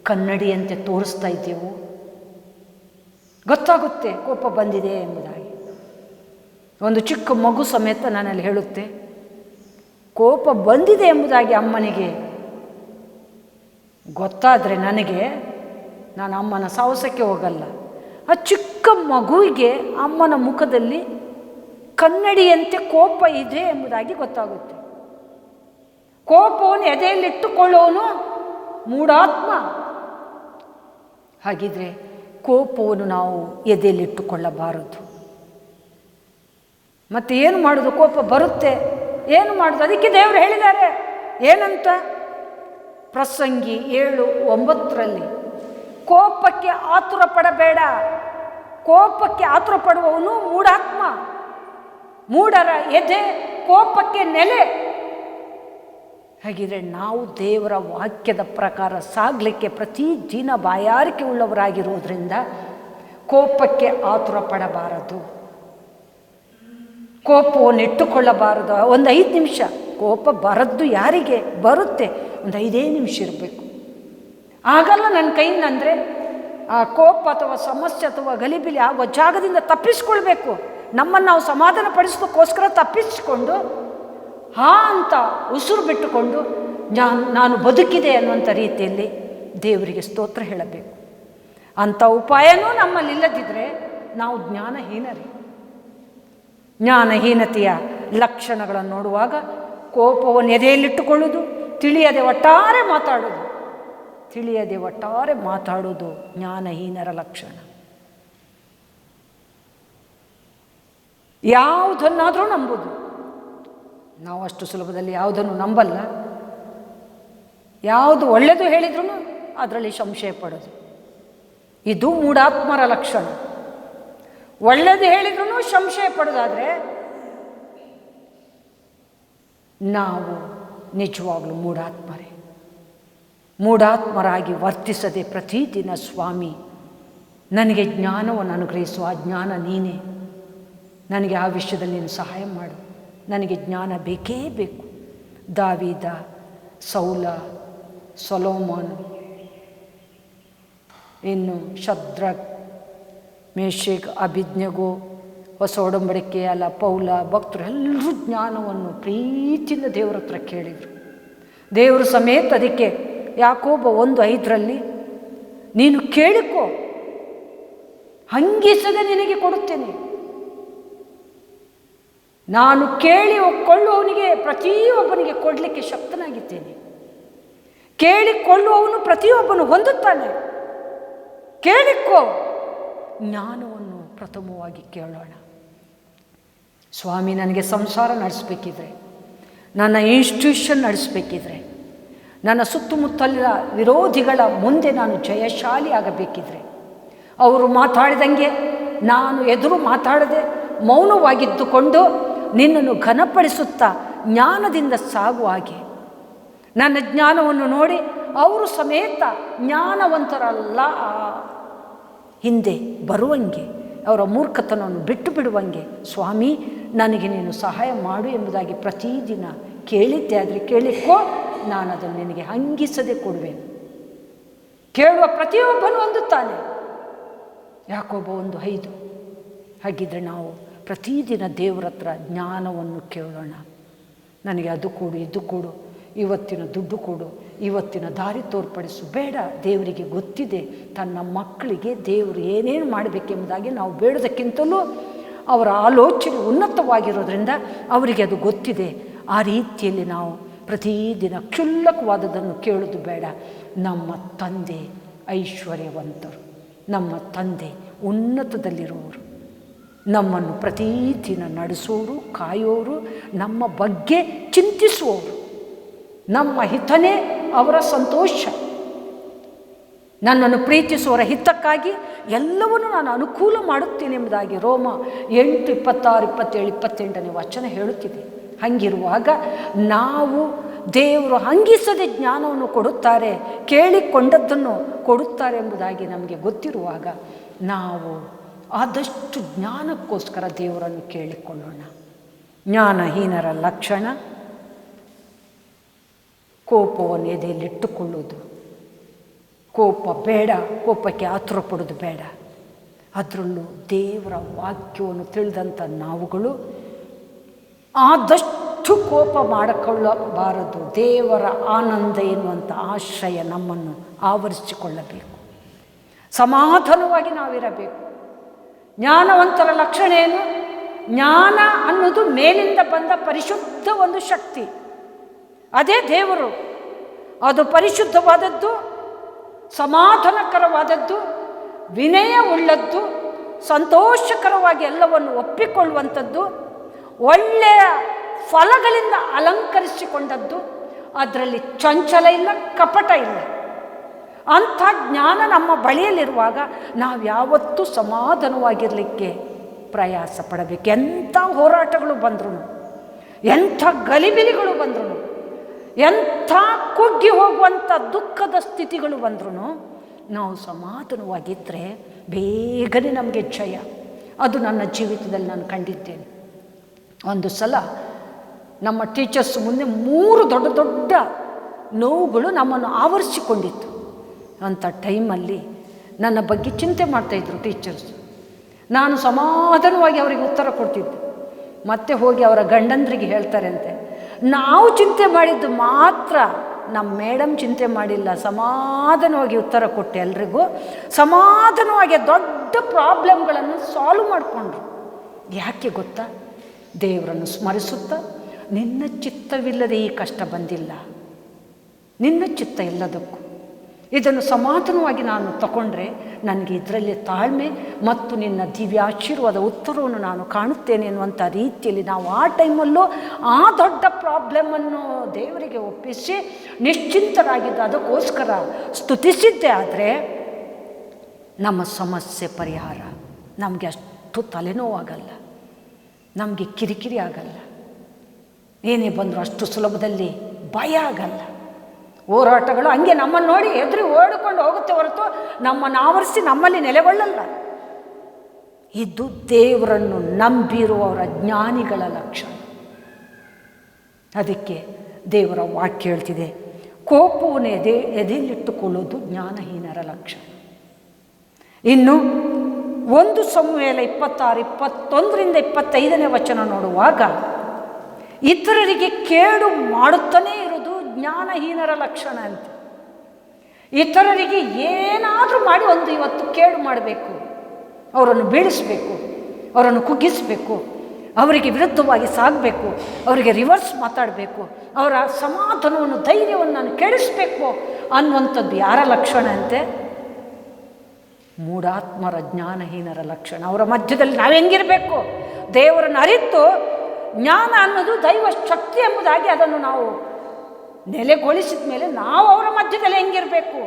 ಕನ್ನಡಿಯಂತೆ ತೋರಿಸ್ತಾ ಇದ್ದೆವು? ಗೊತ್ತಾಗುತ್ತೆ ಕೋಪ ಬಂದಿದೆ ಎಂಬುದಾಗಿ. ಒಂದು ಚಿಕ್ಕ ಮಗು ಸಮೇತ ನನ್ನಲ್ಲಿ ಹೇಳುತ್ತೆ, ಕೋಪ ಬಂದಿದೆ ಎಂಬುದಾಗಿ ಅಮ್ಮನಿಗೆ ಗೊತ್ತಾದರೆ ನಾನು ಅಮ್ಮನ ಸಾಹಸಕ್ಕೆ ಹೋಗಲ್ಲ. ಆ ಚಿಕ್ಕ ಮಗುವಿಗೆ ಅಮ್ಮನ ಮುಖದಲ್ಲಿ ಕನ್ನಡಿಯಂತೆ ಕೋಪ ಇದೆ ಎಂಬುದಾಗಿ ಗೊತ್ತಾಗುತ್ತೆ. ಕೋಪವನ್ನು ಎದೆಯಲ್ಲಿಟ್ಟುಕೊಳ್ಳೋನು ಮೂಢಾತ್ಮ. ಹಾಗಿದ್ರೆ ಕೋಪವನ್ನು ನಾವು ಎದೆಯಲ್ಲಿಟ್ಟುಕೊಳ್ಳಬಾರದು. ಮತ್ತೆ ಏನು ಮಾಡೋದು? ಕೋಪ ಬರುತ್ತೆ, ಏನು ಮಾಡೋದು? ಅದಕ್ಕೆ ದೇವರು ಹೇಳಿದ್ದಾರೆ ಏನಂತ? ಪ್ರಸಂಗಿ 7:9 ಕೋಪಕ್ಕೆ ಆತುರ ಪಡಬೇಡ. ಕೋಪಕ್ಕೆ ಆತುರ ಪಡುವವನು ಮೂಢಾತ್ಮ. ಮೂಢರ ಎದೆ ಕೋಪಕ್ಕೆ ನೆಲೆ. ಹಾಗಿದ್ರೆ ನಾವು ದೇವರ ವಾಕ್ಯದ ಪ್ರಕಾರ ಸಾಗಲಿಕ್ಕೆ ಪ್ರತಿದಿನ ಬಾಯಾರಿಕೆ ಉಳ್ಳವರಾಗಿರುವುದರಿಂದ ಕೋಪಕ್ಕೆ ಆತುರ ಪಡಬಾರದು, ಕೋಪವನ್ನು ಇಟ್ಟುಕೊಳ್ಳಬಾರದು. ಒಂದು 5 ನಿಮಿಷ ಕೋಪ ಬರದ್ದು ಯಾರಿಗೆ ಬರುತ್ತೆ? ಒಂದು 5 ನಿಮಿಷ ಇರಬೇಕು. ಆಗಲ್ಲ ನನ್ನ ಕೈಯಿಂದ. ಅಂದರೆ ಆ ಕೋಪ ಅಥವಾ ಸಮಸ್ಯೆ ಅಥವಾ ಗಲಿಬಿಲಿ ಆಗುವ ಜಾಗದಿಂದ ತಪ್ಪಿಸ್ಕೊಳ್ಬೇಕು. ನಮ್ಮನ್ನು ನಾವು ಸಮಾಧಾನ ಪಡಿಸೋದಕ್ಕೋಸ್ಕರ ತಪ್ಪಿಸಿಕೊಂಡು ಅಂತ ಉಸಿರು ಬಿಟ್ಟುಕೊಂಡು ನಾನು ಬದುಕಿದೆ ಅನ್ನುವಂಥ ರೀತಿಯಲ್ಲಿ ದೇವರಿಗೆ ಸ್ತೋತ್ರ ಹೇಳಬೇಕು. ಅಂಥ ಉಪಾಯನೂ ನಮ್ಮಲ್ಲಿಲ್ಲದಿದ್ದರೆ ನಾವು ಜ್ಞಾನಹೀನರೇ. ಜ್ಞಾನಹೀನತೆಯ ಲಕ್ಷಣಗಳನ್ನು ನೋಡುವಾಗ ಕೋಪವನ್ನು ಎದೆಯಲ್ಲಿಟ್ಟುಕೊಳ್ಳುವುದು, ತಿಳಿಯದೆ ಒಟ್ಟಾರೆ ಮಾತಾಡುವುದು ಜ್ಞಾನಹೀನರ ಲಕ್ಷಣ. ಯಾವುದನ್ನಾದರೂ ನಂಬುದು. ನಾವು ಅಷ್ಟು ಸುಲಭದಲ್ಲಿ ಯಾವುದನ್ನು ನಂಬಲ್ಲ. ಯಾವುದು ಒಳ್ಳೆಯದು ಹೇಳಿದ್ರೂ ಅದರಲ್ಲಿ ಸಂಶಯ ಪಡೋದು, ಇದು ಮೂಢಾತ್ಮರ ಲಕ್ಷಣ. ಒಳ್ಳೆಯದು ಹೇಳಿದ್ರೂ ಸಂಶಯ ಪಡೋದಾದರೆ ನಾವು ನಿಜವಾಗ್ಲೂ ಮೂಢಾತ್ಮರಾಗಿ ವರ್ತಿಸದೆ ಪ್ರತಿದಿನ ಸ್ವಾಮಿ ನನಗೆ ಜ್ಞಾನವನ್ನು ಅನುಗ್ರಹಿಸುವ, ಆ ಜ್ಞಾನ ನೀನೇ, ನನಗೆ ಆ ವಿಷಯದಲ್ಲಿ ನೀನು ಸಹಾಯ ಮಾಡು, ನನಗೆ ಜ್ಞಾನ ಬೇಕೇ ಬೇಕು. ದಾವೀದ, ಸೌಲ, ಸೊಲೊಮೋನ್, ಇನ್ನು ಶದ್ರಕ್, ಮೇಷಕ್, ಅಭಿಜ್ಞಗೋ, ಹೊಸ ಒಡಂಬಡಿಕೆ ಪೌಲ ಭಕ್ತರು ಎಲ್ಲರೂ ಜ್ಞಾನವನ್ನು ಪ್ರೀತಿಯಿಂದ ದೇವರ ಹತ್ರ ಕೇಳಿದರು. ದೇವರು ಸಮೇತ ಅದಕ್ಕೆ ಯಾಕೋಬ 1:5 ನೀನು ಕೇಳಿಕೋ, ಹಂಗಿಸದೆ ನಿನಗೆ ಕೊಡುತ್ತೇನೆ. ನಾನು ಕೇಳಿ ಕೊಳ್ಳುವವನಿಗೆ ಪ್ರತಿಯೊಬ್ಬನಿಗೆ ಕೊಡಲಿಕ್ಕೆ ಶಕ್ತನಾಗಿದ್ದೇನೆ. ಕೇಳಿಕೊಳ್ಳುವವನು ಪ್ರತಿಯೊಬ್ಬನು ಹೊಂದುತ್ತಾನೆ. ಕೇಳಿಕೋ. ಜ್ಞಾನವನ್ನು ಪ್ರಥಮವಾಗಿ ಕೇಳೋಣ. ಸ್ವಾಮಿ, ನನಗೆ ಸಂಸಾರ ನಡೆಸಬೇಕಿದ್ರೆ, ನನ್ನ ಇನ್ಸ್ಟಿಟ್ಯೂಷನ್ ನಡೆಸಬೇಕಿದ್ರೆ, ನನ್ನ ಸುತ್ತಮುತ್ತಲಿನ ವಿರೋಧಿಗಳ ಮುಂದೆ ನಾನು ಜಯಶಾಲಿ ಆಗಬೇಕಿದ್ರೆ, ಅವರು ಮಾತಾಡಿದಂಗೆ ನಾನು ಎದುರು ಮಾತಾಡದೆ ಮೌನವಾಗಿದ್ದುಕೊಂಡು ನಿನ್ನನ್ನು ಘನಪಡಿಸುತ್ತಾ ಜ್ಞಾನದಿಂದ ಸಾಗುವ ಹಾಗೆ, ನನ್ನ ಜ್ಞಾನವನ್ನು ನೋಡಿ ಅವರು ಸಮೇತ ಜ್ಞಾನವಂತರಲ್ಲ ಹಿಂದೆ ಬರುವಂಗೆ, ಅವರ ಮೂರ್ಖತನವನ್ನು ಬಿಟ್ಟು ಬಿಡುವಂಗೆ ಸ್ವಾಮಿ ನನಗೆ ನೀನು ಸಹಾಯ ಮಾಡು ಎಂಬುದಾಗಿ ಪ್ರತಿದಿನ ಕೇಳಿದ್ದೆ ಆದರೆ ಕೇಳಿಕೋ, ನಾನು ಅದನ್ನು ನಿನಗೆ ಹಂಗಿಸದೆ ಕೊಡುವೆನು. ಕೇಳುವ ಪ್ರತಿಯೊಬ್ಬನು ಹೊಂದುತ್ತಾನೆ. ಯಾಕೋಬ 1:5. ಹಾಗಿದ್ರೆ ನಾವು ಪ್ರತಿದಿನ ದೇವರ ಹತ್ರ ಜ್ಞಾನವನ್ನು ಕೇಳೋಣ. ನನಗೆ ಅದು ಕೊಡು, ಇದು ಕೊಡು, ಇವತ್ತಿನ ದುಡ್ಡು ಕೊಡು, ಇವತ್ತಿನ ದಾರಿ ತೋರ್ಪಡಿಸು. ಬೇಡ, ದೇವರಿಗೆ ಗೊತ್ತಿದೆ ತನ್ನ ಮಕ್ಕಳಿಗೆ ದೇವರು ಏನೇನು ಮಾಡಬೇಕೆಂಬುದಾಗಿ ನಾವು ಬೇಡೋದಕ್ಕಿಂತಲೂ ಅವರ ಆಲೋಚನೆ ಉನ್ನತವಾಗಿರೋದ್ರಿಂದ ಅವರಿಗೆ ಅದು ಗೊತ್ತಿದೆ. ಆ ರೀತಿಯಲ್ಲಿ ನಾವು ಪ್ರತಿದಿನ ಕ್ಷುಲ್ಲಕವಾದದನ್ನು ಕೇಳೋದು ಬೇಡ. ನಮ್ಮ ತಂದೆ ಐಶ್ವರ್ಯವಂತರು, ನಮ್ಮ ತಂದೆ ಉನ್ನತದಲ್ಲಿರುವವರು, ನಮ್ಮನ್ನು ಪ್ರತಿದಿನ ನಡೆಸೋರು, ಕಾಯೋರು, ನಮ್ಮ ಬಗ್ಗೆ ಚಿಂತಿಸುವವರು, ನಮ್ಮ ಹಿತನೇ ಅವರ ಸಂತೋಷ. ನನ್ನನ್ನು ಪ್ರೀತಿಸುವವರ ಹಿತಕ್ಕಾಗಿ ಎಲ್ಲವನ್ನೂ ನಾನು ಅನುಕೂಲ ಮಾಡುತ್ತೇನೆ ಎಂಬುದಾಗಿ ರೋಮ 8:26, 27, 28ನೇ ವಚನ ಹೇಳುತ್ತಿದೆ. ಹಾಗಿರುವಾಗ ನಾವು ದೇವರು ಹಂಗಿಸದೆ ಜ್ಞಾನವನ್ನು ಕೊಡುತ್ತಾರೆ, ಕೇಳಿಕೊಂಡದ್ದನ್ನು ಕೊಡುತ್ತಾರೆ ಎಂಬುದಾಗಿ ನಮಗೆ ಗೊತ್ತಿರುವಾಗ ನಾವು ಆದಷ್ಟು ಜ್ಞಾನಕ್ಕೋಸ್ಕರ ದೇವರನ್ನು ಕೇಳಿಕೊಳ್ಳೋಣ. ಜ್ಞಾನಹೀನರ ಲಕ್ಷಣ ಕೋಪವನ್ನು ಎದೆಯಲ್ಲಿಟ್ಟುಕೊಳ್ಳುವುದು, ಕೋಪ ಬೇಡ, ಕೋಪಕ್ಕೆ ಆತುರ ಪಡೋದು ಬೇಡ. ಅದರಲ್ಲೂ ದೇವರ ವಾಕ್ಯವನ್ನು ತಿಳಿದಂಥ ನಾವುಗಳು ಆದಷ್ಟು ಕೋಪ ಮಾಡಿಕೊಳ್ಳಬಾರದು. ದೇವರ ಆನಂದ ಎನ್ನುವಂಥ ಆಶ್ರಯ ನಮ್ಮನ್ನು ಆವರಿಸಿಕೊಳ್ಳಬೇಕು. ಸಮಾಧಾನವಾಗಿ ನಾವಿರಬೇಕು. ಜ್ಞಾನವಂತರ ಲಕ್ಷಣ ಏನು? ಜ್ಞಾನ ಅನ್ನೋದು ಮೇಲಿಂದ ಬಂದ ಪರಿಶುದ್ಧ ಒಂದು ಶಕ್ತಿ. ಅದೇ ದೇವರು. ಅದು ಪರಿಶುದ್ಧವಾದದ್ದು, ಸಮಾಧಾನಕರವಾದದ್ದು, ವಿನಯ ಉಳ್ಳದ್ದು, ಸಂತೋಷಕರವಾಗಿ ಎಲ್ಲವನ್ನು ಒಪ್ಪಿಕೊಳ್ಳುವಂಥದ್ದು, ಒಳ್ಳೆಯ ಫಲಗಳಿಂದ ಅಲಂಕರಿಸಿಕೊಂಡದ್ದು. ಅದರಲ್ಲಿ ಚಂಚಲ ಇಲ್ಲ, ಕಪಟ ಇಲ್ಲ. ಅಂಥ ಜ್ಞಾನ ನಮ್ಮ ಬಳಿಯಲ್ಲಿರುವಾಗ ನಾವು ಯಾವತ್ತೂ ಸಮಾಧಾನವಾಗಿರಲಿಕ್ಕೆ ಪ್ರಯಾಸ ಪಡಬೇಕು. ಎಂಥ ಹೋರಾಟಗಳು ಬಂದ್ರೂ, ಎಂಥ ಗಲಿಬಿಲಿಗಳು ಬಂದ್ರೂ, ಎಂಥ ಕುಗ್ಗಿ ಹೋಗುವಂಥ ದುಃಖದ ಸ್ಥಿತಿಗಳು ಬಂದ್ರೂ ನಾವು ಸಮಾಧಾನವಾಗಿದ್ದರೆ ಬೇಗನೆ ನಮಗೆ ಜಯ. ಅದು ನನ್ನ ಜೀವಿತದಲ್ಲಿ ನಾನು ಕಂಡಿದ್ದೇನೆ. ಒಂದು ಸಲ ನಮ್ಮ ಟೀಚರ್ಸ್ ಮುಂದೆ 3 ದೊಡ್ಡ ದೊಡ್ಡ ನೋವುಗಳು ನಮ್ಮನ್ನು ಆವರಿಸಿಕೊಂಡಿತ್ತು. ಅಂಥ ಟೈಮಲ್ಲಿ ನನ್ನ ಬಗ್ಗೆ ಚಿಂತೆ ಮಾಡ್ತಾಯಿದ್ರು ಟೀಚರ್ಸ್. ನಾನು ಸಮಾಧಾನವಾಗಿ ಅವರಿಗೆ ಉತ್ತರ ಕೊಡ್ತಿದ್ದೆ. ಮತ್ತೆ ಹೋಗಿ ಅವರ ಗಂಡಂದ್ರಿಗೆ ಹೇಳ್ತಾರೆ ಅಂತೆ, ನಾವು ಚಿಂತೆ ಮಾಡಿದ್ದು ಮಾತ್ರ ನಮ್ಮ ಮೇಡಮ್ ಚಿಂತೆ ಮಾಡಿಲ್ಲ, ಸಮಾಧಾನವಾಗಿ ಉತ್ತರ ಕೊಟ್ಟೆ, ಎಲ್ರಿಗೂ ಸಮಾಧಾನವಾಗಿ ದೊಡ್ಡ ಪ್ರಾಬ್ಲಮ್ಗಳನ್ನು ಸಾಲ್ವ್ ಮಾಡಿಕೊಂಡ್ರು. ಯಾಕೆ ಗೊತ್ತಾ? ದೇವರನ್ನು ಸ್ಮರಿಸುತ್ತಾ, ನಿನ್ನ ಚಿತ್ತವಿಲ್ಲದೆ ಈ ಕಷ್ಟ ಬಂದಿಲ್ಲ, ನಿನ್ನ ಚಿತ್ತ ಎಲ್ಲದಕ್ಕೂ. ಇದನ್ನು ಸಮಾಧಾನವಾಗಿ ನಾನು ತಗೊಂಡ್ರೆ ನನಗೆ ಇದರಲ್ಲಿ ತಾಳ್ಮೆ ಮತ್ತು ನಿನ್ನ ದಿವ್ಯಾಶೀರ್ವಾದ ಉತ್ತರವನ್ನು ನಾನು ಕಾಣುತ್ತೇನೆ ಎನ್ನುವಂಥ ರೀತಿಯಲ್ಲಿ ನಾವು ಆ ಟೈಮಲ್ಲೂ ಆ ದೊಡ್ಡ ಪ್ರಾಬ್ಲಮನ್ನು ದೇವರಿಗೆ ಒಪ್ಪಿಸಿ ನಿಶ್ಚಿಂತರಾಗಿದ್ದು ಅದಕ್ಕೋಸ್ಕರ ಸ್ತುತಿಸಿದ್ದೆ. ಆದರೆ ನಮ್ಮ ಸಮಸ್ಯೆ ಪರಿಹಾರ, ನಮಗೆ ಅಷ್ಟು ತಲೆನೋವಾಗಲ್ಲ, ನಮಗೆ ಕಿರಿಕಿರಿ ಆಗಲ್ಲ, ಏನೇ ಬಂದರೂ ಅಷ್ಟು ಸುಲಭದಲ್ಲಿ ಭಯ ಆಗಲ್ಲ. ಹೋರಾಟಗಳು ಹಂಗೆ ನಮ್ಮನ್ನು ನೋಡಿ ಹೆದರಿ ಓಡಿಕೊಂಡು ಹೋಗುತ್ತೆ ಹೊರತು ನಮ್ಮನ್ನು ಆವರಿಸಿ ನಮ್ಮಲ್ಲಿ ನೆಲೆಗೊಳ್ಳಲ್ಲ. ಇದು ದೇವರನ್ನು ನಂಬಿರುವವರ ಜ್ಞಾನಿಗಳ ಲಕ್ಷಣ. ಅದಕ್ಕೆ ದೇವರ ವಾಕ್ಯ ಹೇಳ್ತಿದೆ, ಕೋಪವನ್ನು ಎದೆಯಲ್ಲಿಟ್ಟುಕೊಳ್ಳೋದು ಜ್ಞಾನಹೀನರ ಲಕ್ಷಣ. ಇನ್ನು 1 ಸಮುವೇಲ 26:21-25 ವಚನ ನೋಡುವಾಗ, ಇತರರಿಗೆ ಕೇಡು ಮಾಡುತ್ತಾನೇ ಇರೋದು ಜ್ಞಾನಹೀನರ ಲಕ್ಷಣ ಅಂತ. ಇತರರಿಗೆ ಏನಾದರೂ ಮಾಡಿ ಇವತ್ತು ಕೇಡು ಮಾಡಬೇಕು, ಅವರನ್ನು ಬೀಳಿಸಬೇಕು, ಅವರನ್ನು ಕುಗ್ಗಿಸಬೇಕು, ಅವರಿಗೆ ವಿರುದ್ಧವಾಗಿ ಸಾಗಬೇಕು, ಅವರಿಗೆ ರಿವರ್ಸ್ ಮಾತಾಡಬೇಕು, ಅವರ ಸಮಾಧಾನವನ್ನು ಧೈರ್ಯವನ್ನು ನಾನು ಕೆಡಿಸಬೇಕು ಅನ್ನುವಂಥದ್ದು ಯಾರ ಲಕ್ಷಣ ಅಂತೆ? ಮೂಢಾತ್ಮರ ಜ್ಞಾನಹೀನರ ಲಕ್ಷಣ. ಅವರ ಮಧ್ಯದಲ್ಲಿ ನಾವು ಹೆಂಗಿರಬೇಕು? ದೇವರನ್ನು ಅರಿತು ಜ್ಞಾನ ಅನ್ನೋದು ದೈವ ಶಕ್ತಿ ಎಂಬುದಾಗಿ ಅದನ್ನು ನಾವು ನೆಲೆಗೊಳಿಸಿದ ಮೇಲೆ ನಾವು ಅವರ ಮಧ್ಯದಲ್ಲಿ ಹೆಂಗಿರಬೇಕು?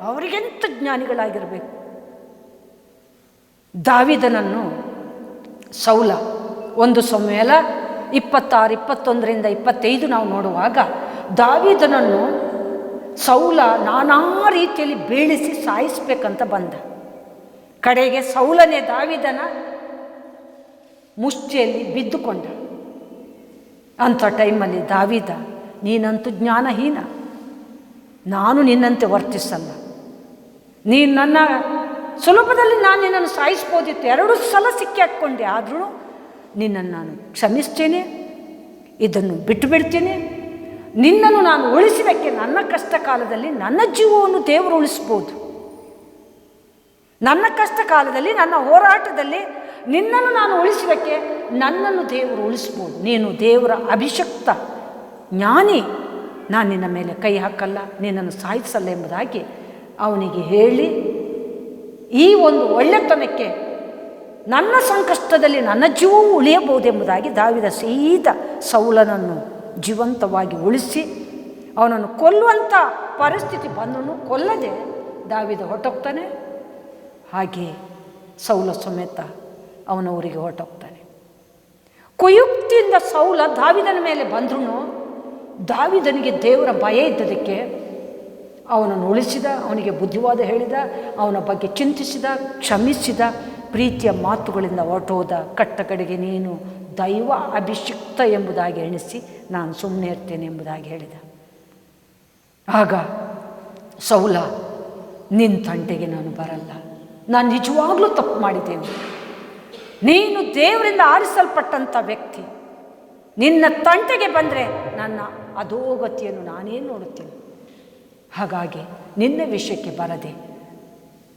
ಅವರಿಗೆಂತ ಜ್ಞಾನಿಗಳಾಗಿರಬೇಕು. ದಾವೀದನನ್ನು ಸೌಲ 1 ಸಮುವೇಲ 26:21-25 ನಾವು ನೋಡುವಾಗ, ದಾವೀದನನ್ನು ಸೌಲ ನಾನಾ ರೀತಿಯಲ್ಲಿ ಬೀಳಿಸಿ ಸಾಯಿಸಬೇಕಂತ ಬಂದ. ಕಡೆಗೆ ಸೌಲನೇ ದಾವೀದನ ಮುಷ್ಟಿಯಲ್ಲಿ ಬಿದ್ದುಕೊಂಡ. ಅಂಥ ಟೈಮಲ್ಲಿ ದಾವೀದ, ನೀನಂತೂ ಜ್ಞಾನಹೀನ, ನಾನು ನಿನ್ನಂತೆ ವರ್ತಿಸಲ್ಲ, ನೀನು ನನ್ನ ಸುಲಭದಲ್ಲಿ ನಾನು ನಿನ್ನನ್ನು ಸಾಯಿಸ್ಬೋದಿತ್ತು, 2 ಸಲ ಸಿಕ್ಕಿ ಹಾಕ್ಕೊಂಡೆ, ಆದರೂ ನಿನ್ನನ್ನು ನಾನು ಕ್ಷಮಿಸ್ತೇನೆ, ಇದನ್ನು ಬಿಟ್ಟು ಬಿಡ್ತೀನಿ, ನಿನ್ನನ್ನು ನಾನು ಉಳಿಸಿದಕ್ಕೆ ನನ್ನ ಕಷ್ಟ ಕಾಲದಲ್ಲಿ ನನ್ನ ಜೀವವನ್ನು ದೇವರು ಉಳಿಸ್ಬೋದು, ನನ್ನ ಕಷ್ಟ ಕಾಲದಲ್ಲಿ ನನ್ನ ಹೋರಾಟದಲ್ಲಿ ನಿನ್ನನ್ನು ನಾನು ಉಳಿಸಿದಕ್ಕೆ ನನ್ನನ್ನು ದೇವರು ಉಳಿಸ್ಬೋದು, ನೀನು ದೇವರ ಅಭಿಷಕ್ತ ಜ್ಞಾನಿ, ನಾನು ನಿನ್ನ ಮೇಲೆ ಕೈ ಹಾಕಲ್ಲ, ನಿನ್ನನ್ನು ಸಾಯಿಸಲ್ಲ ಎಂಬುದಾಗಿ ಅವನಿಗೆ ಹೇಳಿ, ಈ ಒಂದು ಒಳ್ಳೆತನಕ್ಕೆ ನನ್ನ ಸಂಕಷ್ಟದಲ್ಲಿ ನನ್ನ ಜೀವವು ಉಳಿಯಬಹುದೆಂಬುದಾಗಿ ದಾವೀದ ಸೀದಾ ಸೌಲನನ್ನು ಜೀವಂತವಾಗಿ ಉಳಿಸಿ ಅವನನ್ನು ಕೊಲ್ಲುವಂಥ ಪರಿಸ್ಥಿತಿ ಬಂದರೂ ಕೊಲ್ಲದೆ ದಾವೀದ ಹೊರಟೋಗ್ತಾನೆ. ಹಾಗೆ ಸೌಲ ಸಮೇತ ಅವನ ಊರಿಗೆ ಹೊರಟೋಗ್ತಾನೆ. ಕುಯುಕ್ತಿಯಿಂದ ಸೌಲ ದಾವೀದನ ಮೇಲೆ ಬಂದ್ರೂ ದಾವೀದನಿಗೆ ದೇವರ ಭಯ ಇದ್ದದಕ್ಕೆ ಅವನನ್ನು ಉಳಿಸಿದ, ಅವನಿಗೆ ಬುದ್ಧಿವಾದ ಹೇಳಿದ, ಅವನ ಬಗ್ಗೆ ಚಿಂತಿಸಿದ, ಕ್ಷಮಿಸಿದ, ಪ್ರೀತಿಯ ಮಾತುಗಳಿಂದ ಹೊರಟೋದ. ಕಟ್ಟ ಕಡೆಗೆ ನೀನು ದೈವ ಅಭಿಷಿಕ್ತ ಎಂಬುದಾಗಿ ಎಣಿಸಿ ನಾನು ಸುಮ್ಮನೆ ಇರ್ತೇನೆ ಎಂಬುದಾಗಿ ಹೇಳಿದ. ಆಗ ಸೌಲ ನಿನ್ನ ತಂಟೆಗೆ ನಾನು ಬರಲ್ಲ, ನಾನು ನಿಜವಾಗ್ಲೂ ತಪ್ಪು ಮಾಡಿದ್ದೇನೆ. ನೀನು ದೇವರಿಂದ ಆರಿಸಲ್ಪಟ್ಟಂಥ ವ್ಯಕ್ತಿ, ನಿನ್ನ ತಂಟೆಗೆ ಬಂದರೆ ನನ್ನ ಅಧೋಗತಿಯನ್ನು ನಾನೇ ನೋಡುತ್ತೇನೆ. ಹಾಗಾಗಿ ನಿನ್ನ ವಿಷಯಕ್ಕೆ ಬರದೆ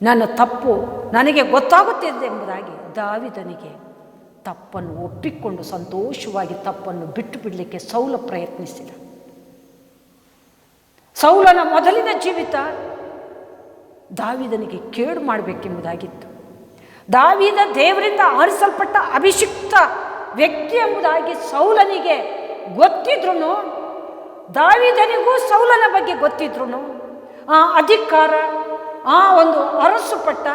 ನನ್ನ ತಪ್ಪು ನನಗೆ ಗೊತ್ತಾಗುತ್ತಿದೆ ಎಂಬುದಾಗಿ ದಾವೀದನಿಗೆ ತಪ್ಪನ್ನು ಒಪ್ಪಿಕೊಂಡು ಸಂತೋಷವಾಗಿ ತಪ್ಪನ್ನು ಬಿಟ್ಟು ಬಿಡಲಿಕ್ಕೆ ಸೌಲ ಪ್ರಯತ್ನಿಸಿದ. ಸೌಲನ ಮೊದಲಿನ ಜೀವಿತ ದಾವೀದನಿಗೆ ಕೇಡು ಮಾಡಬೇಕೆಂಬುದಾಗಿತ್ತು. ದಾವೀದ ದೇವರಿಂದ ಆರಿಸಲ್ಪಟ್ಟ ಅಭಿಷಿಕ್ತ ವ್ಯಕ್ತಿ ಎಂಬುದಾಗಿ ಸೌಲನಿಗೆ ಗೊತ್ತಿದ್ರೂ, ದಾವೀದನಿಗೂ ಸೌಲನ ಬಗ್ಗೆ ಗೊತ್ತಿದ್ರೂ ಆ ಅಧಿಕಾರ, ಆ ಒಂದು ಅರಸು ಪಟ್ಟ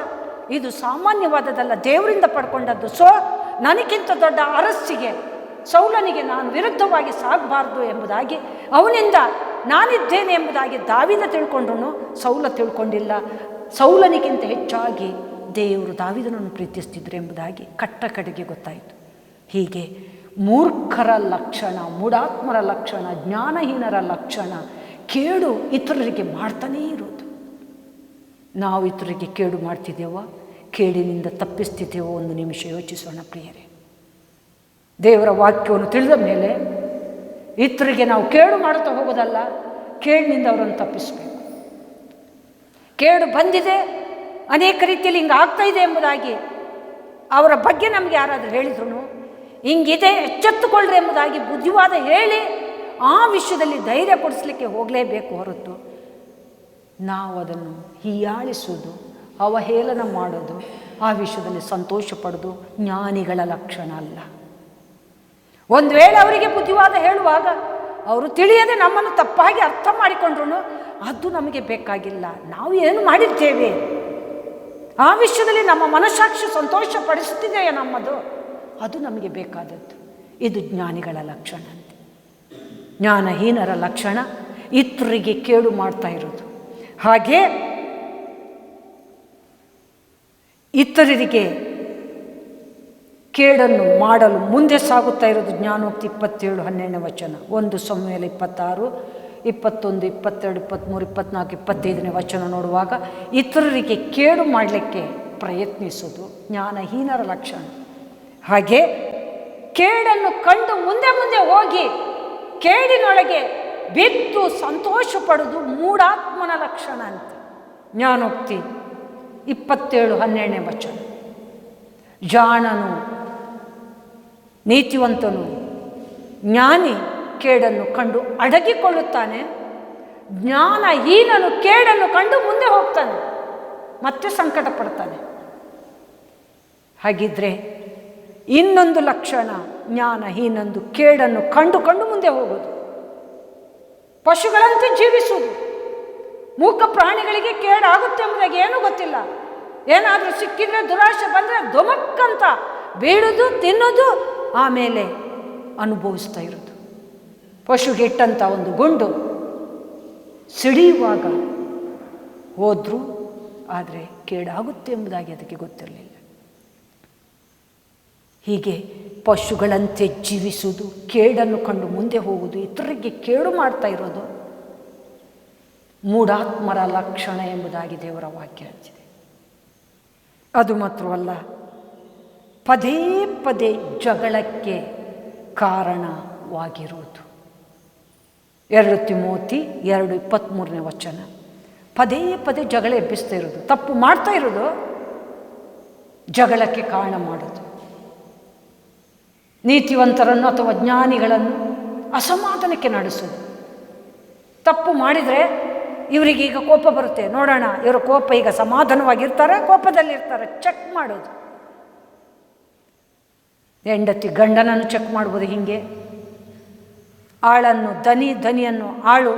ಇದು ಸಾಮಾನ್ಯವಾದದಲ್ಲ, ದೇವರಿಂದ ಪಡ್ಕೊಂಡದ್ದು. ನನಗಿಂತ ದೊಡ್ಡ ಅರಸ್ಸಿಗೆ ಸೌಲನಿಗೆ ನಾನು ವಿರುದ್ಧವಾಗಿ ಸಾಗಬಾರ್ದು ಎಂಬುದಾಗಿ ಅವನಿಂದ ನಾನಿದ್ದೇನೆ ಎಂಬುದಾಗಿ ದಾವೀದ ತಿಳ್ಕೊಂಡ್ರು, ಸೌಲ ತಿಳ್ಕೊಂಡಿಲ್ಲ. ಸೌಲನಿಗಿಂತ ಹೆಚ್ಚಾಗಿ ದೇವರು ದಾವೀದನನ್ನು ಪ್ರೀತಿಸ್ತಿದ್ರು ಎಂಬುದಾಗಿ ಕಟ್ಟ ಕಡೆಗೆ ಗೊತ್ತಾಯಿತು. ಹೀಗೆ ಮೂರ್ಖರ ಲಕ್ಷಣ, ಮೂಢಾತ್ಮರ ಲಕ್ಷಣ, ಜ್ಞಾನಹೀನರ ಲಕ್ಷಣ ಕೇಡು ಇತರರಿಗೆ ಮಾಡ್ತಾನೇ ಇರೋದು. ನಾವು ಇತರರಿಗೆ ಕೇಡು ಮಾಡ್ತಿದ್ದೇವೋ, ಕೇಡಿನಿಂದ ತಪ್ಪಿಸ್ತಿದ್ದೇವೋ? ಒಂದು ನಿಮಿಷ ಯೋಚಿಸೋಣ ಪ್ರಿಯರೇ. ದೇವರ ವಾಕ್ಯವನ್ನು ತಿಳಿದ ಮೇಲೆ ಇತರಿಗೆ ನಾವು ಕೇಡು ಮಾಡುತ್ತಾ ಹೋಗೋದಲ್ಲ, ಕೇಡಿನಿಂದ ಅವರನ್ನು ತಪ್ಪಿಸಬೇಕು. ಕೇಡು ಬಂದಿದೆ, ಅನೇಕ ರೀತಿಯಲ್ಲಿ ಹಿಂಗೆ ಆಗ್ತಾ ಇದೆ ಎಂಬುದಾಗಿ ಅವರ ಬಗ್ಗೆ ನಮಗೆ ಯಾರಾದರೂ ಹೇಳಿದ್ರು, ಹಿಂಗಿದೆ ಎಚ್ಚೆತ್ತುಕೊಳ್ಳ್ರಿ ಎಂಬುದಾಗಿ ಬುದ್ಧಿವಾದ ಹೇಳಿ ಆ ವಿಷಯದಲ್ಲಿ ಧೈರ್ಯ ಕೊಡಿಸ್ಲಿಕ್ಕೆ ಹೋಗಲೇಬೇಕು ಹೊರತು ನಾವು ಅದನ್ನು ಹೀಯಾಳಿಸೋದು, ಅವಹೇಳನ ಮಾಡೋದು, ಆ ವಿಷಯದಲ್ಲಿ ಸಂತೋಷ ಪಡೋದು ಜ್ಞಾನಿಗಳ ಲಕ್ಷಣ ಅಲ್ಲ. ಒಂದು ವೇಳೆ ಅವರಿಗೆ ಬುದ್ಧಿವಾದ ಹೇಳುವಾಗ ಅವರು ತಿಳಿಯದೆ ನಮ್ಮನ್ನು ತಪ್ಪಾಗಿ ಅರ್ಥ ಮಾಡಿಕೊಂಡ್ರು ಅದು ನಮಗೆ ಬೇಕಾಗಿಲ್ಲ. ನಾವು ಏನು ಮಾಡಿದ್ದೇವೆ, ಆ ವಿಷಯದಲ್ಲಿ ನಮ್ಮ ಮನಸ್ಸಾಕ್ಷಿ ಸಂತೋಷ ಪಡಿಸುತ್ತಿದೆಯಾ ನಮ್ಮದು, ಅದು ನಮಗೆ ಬೇಕಾದದ್ದು. ಇದು ಜ್ಞಾನಿಗಳ ಲಕ್ಷಣ ಅಂತೆ. ಜ್ಞಾನಹೀನರ ಲಕ್ಷಣ ಇತರರಿಗೆ ಕೇಡು ಮಾಡ್ತಾ ಇರೋದು. ಹಾಗೆ ಇತರರಿಗೆ ಕೇಡನ್ನು ಮಾಡಲು ಮುಂದೆ ಸಾಗುತ್ತಾ ಇರೋದು. ಜ್ಞಾನೋಕ್ತಿ 27:12 1 ಸಮುವೇಲ 26, 21, 22, 23, 24, 25 ವಚನ ನೋಡುವಾಗ ಇತರರಿಗೆ ಕೇಡು ಮಾಡಲಿಕ್ಕೆ ಪ್ರಯತ್ನಿಸೋದು ಜ್ಞಾನಹೀನರ ಲಕ್ಷಣ. ಹಾಗೆ ಕೇಡನ್ನು ಕಂಡು ಮುಂದೆ ಮುಂದೆ ಹೋಗಿ ಕೇಡಿನೊಳಗೆ ಬಿದ್ದು ಸಂತೋಷ ಪಡುವುದು ಮೂಢಾತ್ಮನ ಲಕ್ಷಣ ಅಂತ. ಜ್ಞಾನೋಕ್ತಿ 27:12 ವಚನ. ಜಾಣನು, ನೀತಿವಂತನು, ಜ್ಞಾನಿ ಕೇಡನ್ನು ಕಂಡು ಅಡಗಿಕೊಳ್ಳುತ್ತಾನೆ, ಜ್ಞಾನಹೀನನು ಕೇಡನ್ನು ಕಂಡು ಮುಂದೆ ಹೋಗ್ತಾನೆ, ಮತ್ತೆ ಸಂಕಟ ಪಡ್ತಾನೆ. ಹಾಗಿದ್ರೆ ಇನ್ನೊಂದು ಲಕ್ಷಣ ಜ್ಞಾನಹೀನಂದು ಕೇಡನ್ನು ಕಂಡು ಮುಂದೆ ಹೋಗೋದು, ಪಶುಗಳಂತೆ ಜೀವಿಸುವುದು. ಮೂಕ ಪ್ರಾಣಿಗಳಿಗೆ ಕೇಡಾಗುತ್ತೆ ಎಂಬುದಾಗಿ ಏನೂ ಗೊತ್ತಿಲ್ಲ. ಏನಾದರೂ ಸಿಕ್ಕಿದ್ರೆ ದುರಾಶೆ ಬಂದರೆ ದೊಮಕ್ಕಂತ ಬೀಳುವುದು, ತಿನ್ನೋದು, ಆಮೇಲೆ ಅನುಭವಿಸ್ತಾ ಇರೋದು. ಪಶುಗೆ ಇಟ್ಟಂಥ ಒಂದು ಗುಂಡು ಸಿಡಿಯುವಾಗ ಹೋದ್ರು, ಆದರೆ ಕೇಡಾಗುತ್ತೆ ಎಂಬುದಾಗಿ ಅದಕ್ಕೆ ಗೊತ್ತಿರಲಿಲ್ಲ. ಹೀಗೆ ಪಶುಗಳಂತೆ ಜೀವಿಸುವುದು, ಕೇಡನ್ನು ಕಂಡು ಮುಂದೆ ಹೋಗುವುದು, ಇತರರಿಗೆ ಕೇಡು ಮಾಡ್ತಾ ಇರೋದು ಮೂಢಾತ್ಮರ ಲಕ್ಷಣ ಎಂಬುದಾಗಿ ದೇವರ ವಾಕ್ಯ ಹೇಳ್ತಿದೆ. ಅದು ಮಾತ್ರವಲ್ಲ, ಪದೇ ಪದೇ ಜಗಳಕ್ಕೆ ಕಾರಣವಾಗಿರುವುದು. 2 ತಿಮೋತಿ 2:23 ವಚನ. ಪದೇ ಪದೇ ಜಗಳ ಎಬ್ಬಿಸ್ತಾ ಇರೋದು, ತಪ್ಪು ಮಾಡ್ತಾ ಇರೋದು, ಜಗಳಕ್ಕೆ ಕಾರಣ ಮಾಡೋದು. ನೀತಿವಂತರನ್ನು ಅಥವಾ ಜ್ಞಾನಿಗಳನ್ನು ಅಸಮಾಧಾನಕ್ಕೆ ನಡೆಸೋದು. ತಪ್ಪು ಮಾಡಿದರೆ ಇವರಿಗೀಗ ಕೋಪ ಬರುತ್ತೆ, ನೋಡೋಣ ಇವರ ಕೋಪ ಈಗ ಸಮಾಧಾನವಾಗಿರ್ತಾರೆ, ಕೋಪದಲ್ಲಿರ್ತಾರೆ, ಚೆಕ್ ಮಾಡೋದು. ಹೆಂಡತಿ ಗಂಡನನ್ನು ಚೆಕ್ ಮಾಡ್ಬೋದು ಹೀಗೆ. ಆಳನ್ನು ದನಿಯನ್ನು ಆಳು.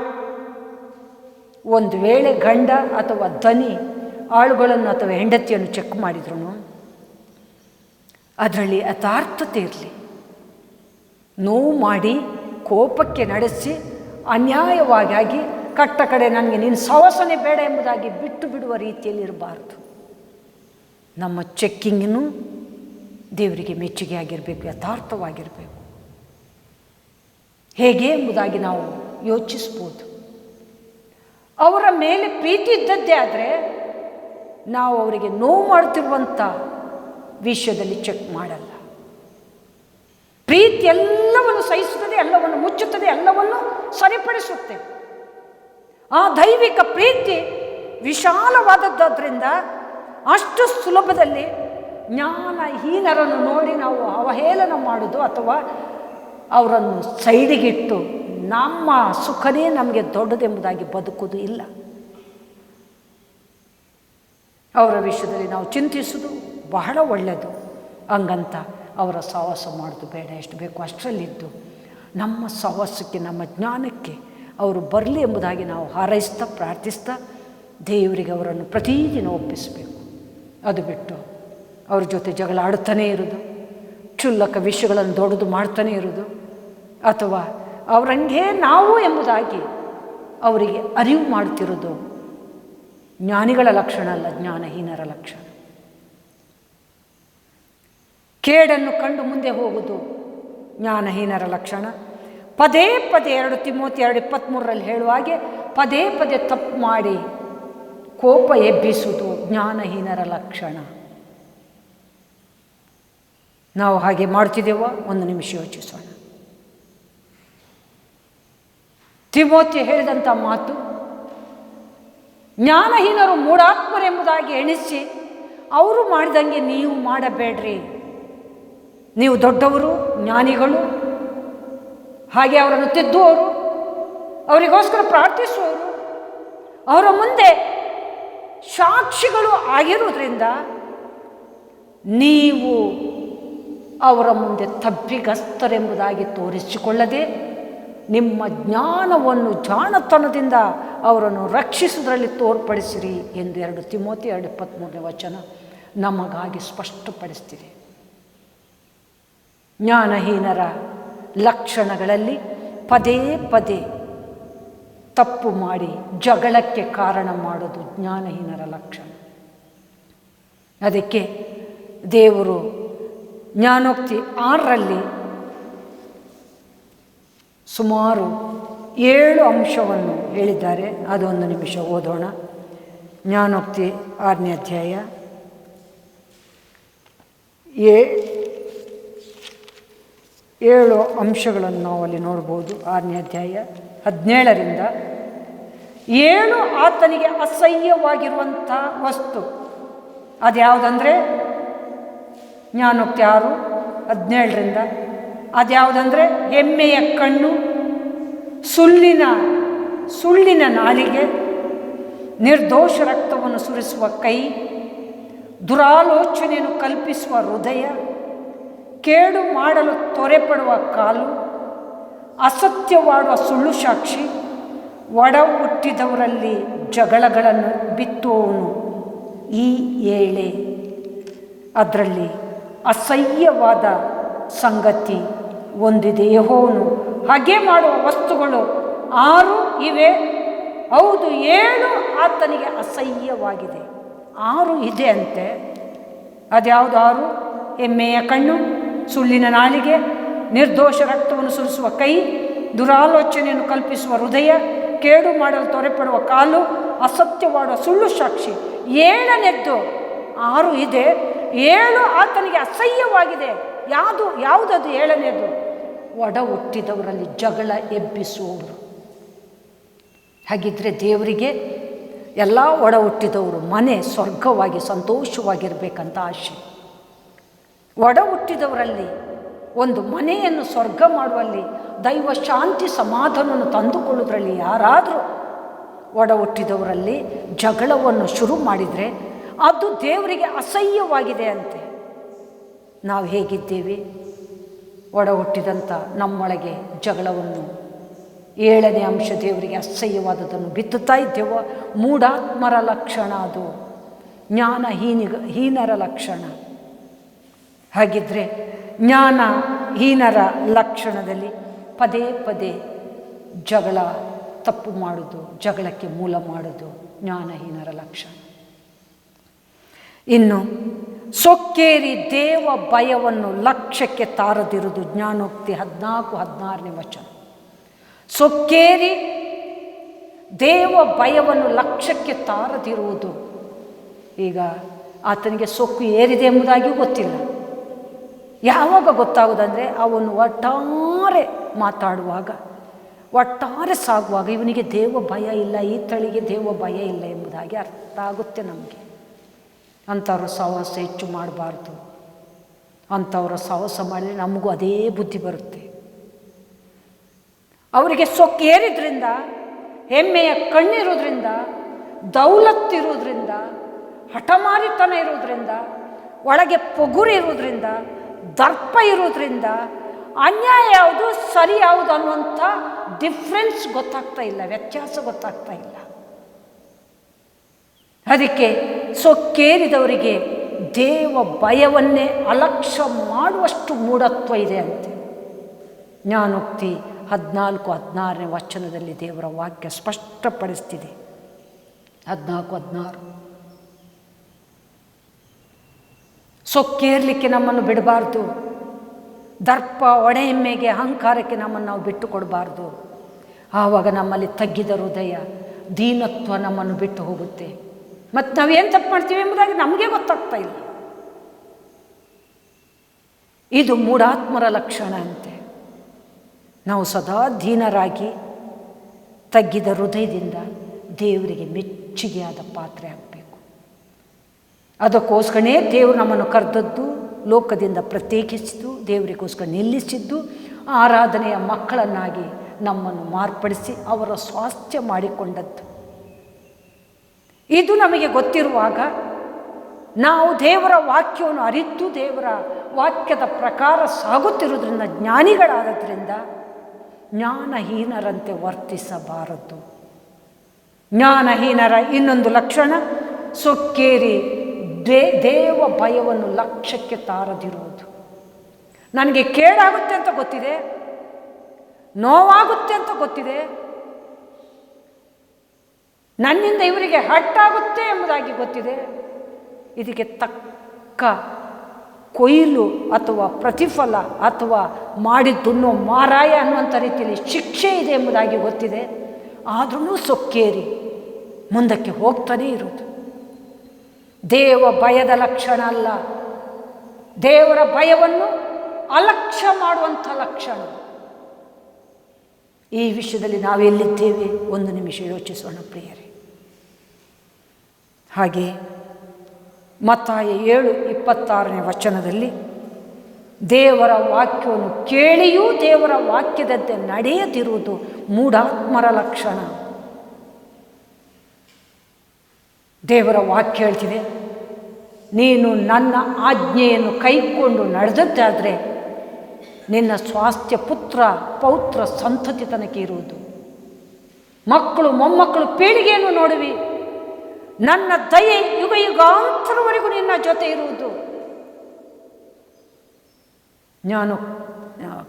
ಒಂದು ವೇಳೆ ಗಂಡ ಅಥವಾ ದನಿ ಆಳುಗಳನ್ನು ಅಥವಾ ಹೆಂಡತಿಯನ್ನು ಚೆಕ್ ಮಾಡಿದ್ರು ಅದರಲ್ಲಿ ಯಥಾರ್ಥತೆ ಇರಲಿ. ನೋವು ಮಾಡಿ ಕೋಪಕ್ಕೆ ನಡೆಸಿ ಅನ್ಯಾಯವಾಗಿ ಕಟ್ಟ ಕಡೆ ನನಗೆ ನಿನ್ನ ಸವಸನೆ ಬೇಡ ಎಂಬುದಾಗಿ ಬಿಟ್ಟು ಬಿಡುವ ರೀತಿಯಲ್ಲಿ ಇರಬಾರ್ದು. ನಮ್ಮ ಚೆಕ್ಕಿಂಗನ್ನು ದೇವರಿಗೆ ಮೆಚ್ಚುಗೆ ಆಗಿರಬೇಕು, ಯಥಾರ್ಥವಾಗಿರಬೇಕು. ಹೇಗೆ ಎಂಬುದಾಗಿ ನಾವು ಯೋಚಿಸ್ಬೋದು. ಅವರ ಮೇಲೆ ಪ್ರೀತಿ ಇದ್ದದ್ದೇ ಆದರೆ ನಾವು ಅವರಿಗೆ ನೋವು ಮಾಡ್ತಿರುವಂಥ ವಿಷಯದಲ್ಲಿ ಚೆಕ್ ಮಾಡಲ್ಲ. ಪ್ರೀತಿ ಎಲ್ಲವನ್ನು ಸಹಿಸುತ್ತದೆ, ಎಲ್ಲವನ್ನು ಮುಚ್ಚುತ್ತದೆ, ಎಲ್ಲವನ್ನು ಸರಿಪಡಿಸುತ್ತೆ. ಆ ದೈವಿಕ ಪ್ರೀತಿ ವಿಶಾಲವಾದದ್ದರಿಂದ ಅಷ್ಟು ಸುಲಭದಲ್ಲಿ ಜ್ಞಾನಹೀನರನ್ನು ನೋಡಿ ನಾವು ಅವಹೇಳನ ಮಾಡೋದು ಅಥವಾ ಅವರನ್ನು ಸೈಡಿಗಿಟ್ಟು ನಮ್ಮ ಸುಖನೇ ನಮಗೆ ದೊಡ್ಡದೆಂಬುದಾಗಿ ಬದುಕುವುದು ಇಲ್ಲ. ಅವರ ವಿಷಯದಲ್ಲಿ ನಾವು ಚಿಂತಿಸೋದು ಬಹಳ ಒಳ್ಳೆಯದು. ಹಂಗಂತ ಅವರ ಸಹವಾಸ ಮಾಡೋದು ಬೇಡ. ಎಷ್ಟು ಬೇಕು ಅಷ್ಟರಲ್ಲಿದ್ದು ನಮ್ಮ ಸಹವಾಸಕ್ಕೆ, ನಮ್ಮ ಜ್ಞಾನಕ್ಕೆ ಅವರು ಬರಲಿ ಎಂಬುದಾಗಿ ನಾವು ಹಾರೈಸ್ತಾ ಪ್ರಾರ್ಥಿಸ್ತಾ ದೇವರಿಗೆ ಅವರನ್ನು ಪ್ರತಿದಿನ ಒಪ್ಪಿಸಬೇಕು. ಅದು ಬಿಟ್ಟು ಅವ್ರ ಜೊತೆ ಜಗಳ ಆಡ್ತಾನೇ ಇರೋದು, ಕ್ಷುಲ್ಲಕ ವಿಷಯಗಳನ್ನು ದೊಡ್ಡದು ಮಾಡ್ತಾನೆ ಇರೋದು, ಅಥವಾ ಅವರಂಗೆ ನಾವು ಎಂಬುದಾಗಿ ಅವರಿಗೆ ಅರಿವು ಮಾಡ್ತಿರೋದು ಜ್ಞಾನಿಗಳ ಲಕ್ಷಣ ಅಲ್ಲ, ಜ್ಞಾನಹೀನರ ಲಕ್ಷಣ. ಕೇಡನ್ನು ಕಂಡು ಮುಂದೆ ಹೋಗುವುದು ಜ್ಞಾನಹೀನರ ಲಕ್ಷಣ. ಪದೇ ಪದೇ 2 ತಿಮೋಥಿ 2:23 ಹೇಳುವ ಹಾಗೆ ಪದೇ ಪದೇ ತಪ್ಪು ಮಾಡಿ ಕೋಪ ಎಬ್ಬಿಸುವುದು ಜ್ಞಾನಹೀನರ ಲಕ್ಷಣ. ನಾವು ಹಾಗೆ ಮಾಡ್ತಿದ್ದೇವೋ? ಒಂದು ನಿಮಿಷ ಯೋಚಿಸೋಣ. ತಿಮೋಥಿ ಹೇಳಿದಂಥ ಮಾತು, ಜ್ಞಾನಹೀನರು ಮೂಢಾತ್ಮರೆಂಬುದಾಗಿ ಎಣಿಸಿ ಅವರು ಮಾಡಿದಂಗೆ ನೀವು ಮಾಡಬೇಡ್ರಿ. ನೀವು ದೊಡ್ಡವರು, ಜ್ಞಾನಿಗಳು, ಹಾಗೆ ಅವರನ್ನು ತಿದ್ದುವವರು, ಅವರಿಗೋಸ್ಕರ ಪ್ರಾರ್ಥಿಸುವವರು, ಅವರ ಮುಂದೆ ಸಾಕ್ಷಿಗಳು ಆಗಿರುವುದರಿಂದ ನೀವು ಅವರ ಮುಂದೆ ತಬ್ಬಿಗಸ್ತರೆಂಬುದಾಗಿ ತೋರಿಸಿಕೊಳ್ಳದೆ ನಿಮ್ಮ ಜ್ಞಾನವನ್ನು ಜಾಣತನದಿಂದ ಅವರನ್ನು ರಕ್ಷಿಸುವುದರಲ್ಲಿ ತೋರ್ಪಡಿಸಿರಿ ಎಂದು 2 ತಿಮೋಥಿ 2:23 ನಮಗಾಗಿ ಸ್ಪಷ್ಟಪಡಿಸ್ತಿದೆ. ಜ್ಞಾನಹೀನರ ಲಕ್ಷಣಗಳಲ್ಲಿ ಪದೇ ಪದೇ ತಪ್ಪು ಮಾಡಿ ಜಗಳಕ್ಕೆ ಕಾರಣ ಮಾಡೋದು ಜ್ಞಾನಹೀನರ ಲಕ್ಷಣ. ಅದಕ್ಕೆ ದೇವರು ಜ್ಞಾನೋಕ್ತಿ 6ರಲ್ಲಿ ಸುಮಾರು 7 ಅಂಶವನ್ನು ಹೇಳಿದ್ದಾರೆ. ಅದೊಂದು ನಿಮಿಷ ಓದೋಣ. ಜ್ಞಾನೋಕ್ತಿ 6ನೇ ಅಧ್ಯಾಯ 7 ಅಂಶಗಳನ್ನು ನಾವು ಅಲ್ಲಿ ನೋಡ್ಬೋದು. 6ನೇ ಅಧ್ಯಾಯ 17ರಿಂದ 7 ಆತನಿಗೆ ಅಸಹ್ಯವಾಗಿರುವಂಥ ವಸ್ತು ಅದ್ಯಾವುದಂದರೆ, ಜ್ಞಾನೋಕ್ತಿ 6:17ರಿಂದ ಅದ್ಯಾವುದಂದರೆ, ಹೆಮ್ಮೆಯ ಕಣ್ಣು, ಸುಳ್ಳಿನ ನಾಲಿಗೆ, ನಿರ್ದೋಷ ರಕ್ತವನ್ನು ಸುರಿಸುವ ಕೈ, ದುರಾಲೋಚನೆಯನ್ನು ಕಲ್ಪಿಸುವ ಹೃದಯ, ಕೇಡು ಮಾಡಲು ತ್ವರೆಪಡುವ ಕಾಲು, ಅಸತ್ಯವಾಡುವ ಸುಳ್ಳು ಸಾಕ್ಷಿ, ಒಡ ಹುಟ್ಟಿದವರಲ್ಲಿ ಜಗಳಗಳನ್ನು ಬಿತ್ತುವವನು. ಈ 7 ಅದರಲ್ಲಿ ಅಸಹ್ಯವಾದ ಸಂಗತಿ ಒಂದಿದೆ. ಯೆಹೋವನು ಹಾಗೆ ಮಾಡುವ ವಸ್ತುಗಳು 6 ಇವೆ. ಹೌದು, 7 ಆತನಿಗೆ ಅಸಹ್ಯವಾಗಿದೆ. 6 ಇದೆ ಅಂತೆ. ಅದ್ಯಾವುದು 6? ಹೆಮ್ಮೆಯ ಕಣ್ಣು, ಸುಳ್ಳಿನ ನಾಲಿಗೆ, ನಿರ್ದೋಷ ರಕ್ತವನ್ನು ಸುರಿಸುವ ಕೈ, ದುರಾಲೋಚನೆಯನ್ನು ಕಲ್ಪಿಸುವ ಹೃದಯ, ಕೇಡು ಮಾಡಲು ತ್ವರೆಪಡುವ ಕಾಲು, ಅಸತ್ಯವಾಡುವ ಸುಳ್ಳು ಸಾಕ್ಷಿ. 7ನೇದ್ದು 6 ಇದೆ. 7 ಆತನಿಗೆ ಅಸಹ್ಯವಾಗಿದೆ. ಯಾವುದದು 7ನೇದು? ಒಡ ಹುಟ್ಟಿದವರಲ್ಲಿ ಜಗಳ ಎಬ್ಬಿಸುವವರು. ಹಾಗಿದ್ರೆ ದೇವರಿಗೆ ಎಲ್ಲ ಒಡ ಹುಟ್ಟಿದವರು ಮನೆ ಸ್ವರ್ಗವಾಗಿ ಸಂತೋಷವಾಗಿರಬೇಕಂತ ಆಶೆ. ಒಡ ಹುಟ್ಟಿದವರಲ್ಲಿ ಒಂದು ಮನೆಯನ್ನು ಸ್ವರ್ಗ ಮಾಡುವಲ್ಲಿ, ದೈವ ಶಾಂತಿ ಸಮಾಧಾನವನ್ನು ತಂದುಕೊಳ್ಳುವುದರಲ್ಲಿ ಯಾರಾದರೂ ಒಡ ಹುಟ್ಟಿದವರಲ್ಲಿ ಜಗಳವನ್ನು ಶುರು ಮಾಡಿದರೆ ಅದು ದೇವರಿಗೆ ಅಸಹ್ಯವಾಗಿದೆ ಅಂತೆ. ನಾವು ಹೇಗಿದ್ದೇವೆ? ಒಡ ಹುಟ್ಟಿದಂಥ ನಮ್ಮೊಳಗೆ ಜಗಳವನ್ನು, 7ನೇ ಅಂಶ ದೇವರಿಗೆ ಅಸಹ್ಯವಾದದನ್ನು ಬಿತ್ತುತ್ತಾ ಇದ್ದೇವೋ? ಮೂಢಾತ್ಮರ ಲಕ್ಷಣ ಅದು, ಜ್ಞಾನಹೀನರ ಲಕ್ಷಣ. ಹಾಗಿದ್ದರೆ ಜ್ಞಾನಹೀನರ ಲಕ್ಷಣದಲ್ಲಿ ಪದೇ ಪದೇ ಜಗಳ, ತಪ್ಪು ಮಾಡೋದು, ಜಗಳಕ್ಕೆ ಮೂಲ ಮಾಡೋದು ಜ್ಞಾನಹೀನರ ಲಕ್ಷಣ. ಇನ್ನು ಸೊಕ್ಕೇರಿ ದೇವ ಭಯವನ್ನು ಲಕ್ಷ್ಯಕ್ಕೆ ತಾರದಿರುವುದು ಜ್ಞಾನೋಕ್ತಿ 14-16 ಸೊಕ್ಕೇರಿ ದೇವ ಭಯವನ್ನು ಲಕ್ಷ್ಯಕ್ಕೆ ತಾರದಿರುವುದು ಈಗ ಆತನಿಗೆ ಸೊಕ್ಕು ಏರಿದೆ ಎಂಬುದಾಗಿಯೂ ಗೊತ್ತಿಲ್ಲ. ಯಾವಾಗ ಗೊತ್ತಾಗೋದಂದರೆ ಅವನು ಒಟ್ಟಾರೆ ಮಾತಾಡುವಾಗ, ಒಟ್ಟಾರೆ ಸಾಗುವಾಗ ಇವನಿಗೆ ದೇವ ಭಯ ಇಲ್ಲ, ಈ ತಳಿಗೆ ದೇವ ಭಯ ಇಲ್ಲ ಎಂಬುದಾಗಿ ಅರ್ಥ ಆಗುತ್ತೆ ನಮಗೆ. ಅಂಥವ್ರ ಸಹವಾಸ ಹೆಚ್ಚು ಮಾಡಬಾರ್ದು. ಅಂಥವ್ರ ಸಹವಾಸ ಮಾಡಿದರೆ ನಮಗೂ ಅದೇ ಬುದ್ಧಿ ಬರುತ್ತೆ. ಅವರಿಗೆ ಸೊಕ್ಕೇರಿದ್ರಿಂದ, ಹೆಮ್ಮೆಯ ಕಣ್ಣಿರೋದ್ರಿಂದ, ದೌಲತ್ತಿರೋದ್ರಿಂದ, ಹಠಮಾರಿತನ ಇರೋದ್ರಿಂದ, ಒಳಗೆ ಪೊಗುರಿರೋದ್ರಿಂದ, ದರ್ಪ ಇರೋದ್ರಿಂದ ಅನ್ಯಾಯ ಯಾವುದು ಸರಿ ಯಾವುದು ಅನ್ನುವಂಥ ಡಿಫ್ರೆನ್ಸ್ ಗೊತ್ತಾಗ್ತಾ ಇಲ್ಲ, ವ್ಯತ್ಯಾಸ ಗೊತ್ತಾಗ್ತಾ ಇಲ್ಲ. ಅದಕ್ಕೆ ಸೊಕ್ಕೇರಿದವರಿಗೆ ದೇವ ಭಯವನ್ನೇ ಅಲಕ್ಷ್ಯ ಮಾಡುವಷ್ಟು ಮೂಢತ್ವ ಇದೆ ಅಂತೆ. ಜ್ಞಾನೋಕ್ತಿ 14-16ನೇ ವಚನದಲ್ಲಿ ದೇವರ ವಾಕ್ಯ ಸ್ಪಷ್ಟಪಡಿಸ್ತಿದೆ. 14-16 ಸೊಕ್ಕೇರ್ಲಿಕ್ಕೆ ನಮ್ಮನ್ನು ಬಿಡಬಾರ್ದು. ದರ್ಪ, ಒಡೆಯಮ್ಮೆಗೆ, ಅಹಂಕಾರಕ್ಕೆ ನಮ್ಮನ್ನು ನಾವು ಬಿಟ್ಟು ಕೊಡಬಾರ್ದು. ಆವಾಗ ನಮ್ಮಲ್ಲಿ ತಗ್ಗಿದ ಹೃದಯ, ದೀನತ್ವ ನಮ್ಮನ್ನು ಬಿಟ್ಟು ಹೋಗುತ್ತೆ. ಮತ್ತು ನಾವೇನು ತಪ್ಪು ಮಾಡ್ತೀವಿ ಎಂಬುದಾಗಿ ನಮಗೆ ಗೊತ್ತಾಗ್ತಾ ಇಲ್ಲ. ಇದು ಮೂಢಾತ್ಮರ ಲಕ್ಷಣ ಅಂತೆ. ನಾವು ಸದಾ ದೀನರಾಗಿ ತಗ್ಗಿದ ಹೃದಯದಿಂದ ದೇವರಿಗೆ ಮೆಚ್ಚುಗೆಯಾದ ಪಾತ್ರೆ ಆಗಬೇಕು. ಅದಕ್ಕೋಸ್ಕರನೇ ದೇವರು ನಮ್ಮನ್ನು ಕರೆದದ್ದು, ಲೋಕದಿಂದ ಪ್ರತ್ಯೇಕಿಸಿದ್ದು, ದೇವರಿಗೋಸ್ಕರ ನಿಲ್ಲಿಸಿದ್ದು, ಆರಾಧನೆಯ ಮಕ್ಕಳನ್ನಾಗಿ ನಮ್ಮನ್ನು ಮಾರ್ಪಡಿಸಿ ಅವರ ಸ್ವಾಸ್ಥ್ಯ ಮಾಡಿಕೊಂಡದ್ದು. ಇದು ನಮಗೆ ಗೊತ್ತಿರುವಾಗ ನಾವು ದೇವರ ವಾಕ್ಯವನ್ನು ಅರಿತು ದೇವರ ವಾಕ್ಯದ ಪ್ರಕಾರ ಸಾಗುತ್ತಿರುವುದರಿಂದ, ಜ್ಞಾನಿಗಳಾದದ್ರಿಂದ ಜ್ಞಾನಹೀನರಂತೆ ವರ್ತಿಸಬಾರದು. ಜ್ಞಾನಹೀನರ ಇನ್ನೊಂದು ಲಕ್ಷಣ ಸೊಕ್ಕೇರಿ ದೇವ ಭಯವನ್ನು ಲಕ್ಷ್ಯಕ್ಕೆ ತಾರದಿರುವುದು. ನನಗೆ ಕೇಡಾಗುತ್ತೆ ಅಂತ ಗೊತ್ತಿದೆ, ನೋವಾಗುತ್ತೆ ಅಂತ ಗೊತ್ತಿದೆ, ನನ್ನಿಂದ ಇವರಿಗೆ ಹಟ್ಟಾಗುತ್ತೆ ಎಂಬುದಾಗಿ ಗೊತ್ತಿದೆ. ಇದಕ್ಕೆ ತಕ್ಕ ಕೊಯ್ಲು ಅಥವಾ ಪ್ರತಿಫಲ ಅಥವಾ ಮಾಡಿದ್ದುನ್ನೋ ಮಾರಾಯ ಅನ್ನುವಂಥ ರೀತಿಯಲ್ಲಿ ಶಿಕ್ಷೆ ಇದೆ ಎಂಬುದಾಗಿ ಗೊತ್ತಿದೆ. ಆದ್ರೂ ಸೊಕ್ಕೇರಿ ಮುಂದಕ್ಕೆ ಹೋಗ್ತಾನೇ ಇರೋದು. ದೇವ ಭಯದ ಲಕ್ಷಣ ಅಲ್ಲ, ದೇವರ ಭಯವನ್ನು ಅಲಕ್ಷ್ಯ ಮಾಡುವಂಥ ಲಕ್ಷಣ. ಈ ವಿಷಯದಲ್ಲಿ ನಾವೆಲ್ಲಿದ್ದೇವೆ ಒಂದು ನಿಮಿಷ ಯೋಚಿಸೋಣ ಪ್ರಿಯರೇ. ಹಾಗೆ ಮತ್ತಾಯ 7:26ನೇ ವಚನದಲ್ಲಿ ದೇವರ ವಾಕ್ಯವನ್ನು ಕೇಳಿಯೂ ದೇವರ ವಾಕ್ಯದಂತೆ ನಡೆಯದಿರುವುದು ಮೂಢಾತ್ಮರ ಲಕ್ಷಣ. ದೇವರ ವಾಕ್ಯ ಹೇಳ್ತಿದೆ, ನೀನು ನನ್ನ ಆಜ್ಞೆಯನ್ನು ಕೈಕೊಂಡು ನಡೆದದ್ದಾದರೆ ನಿನ್ನ ಸ್ವಾಸ್ಥ್ಯ ಪುತ್ರ ಪೌತ್ರ ಸಂತತಿ ತನಕ ಇರುವುದು, ಮಕ್ಕಳು ಮೊಮ್ಮಕ್ಕಳು ಪೀಳಿಗೆಯನ್ನು ನೋಡುವಿ, ನನ್ನ ದಯೆ ಯುಗ ಯುಗಾಂತರವರೆಗೂ ನಿನ್ನ ಜೊತೆ ಇರುವುದು.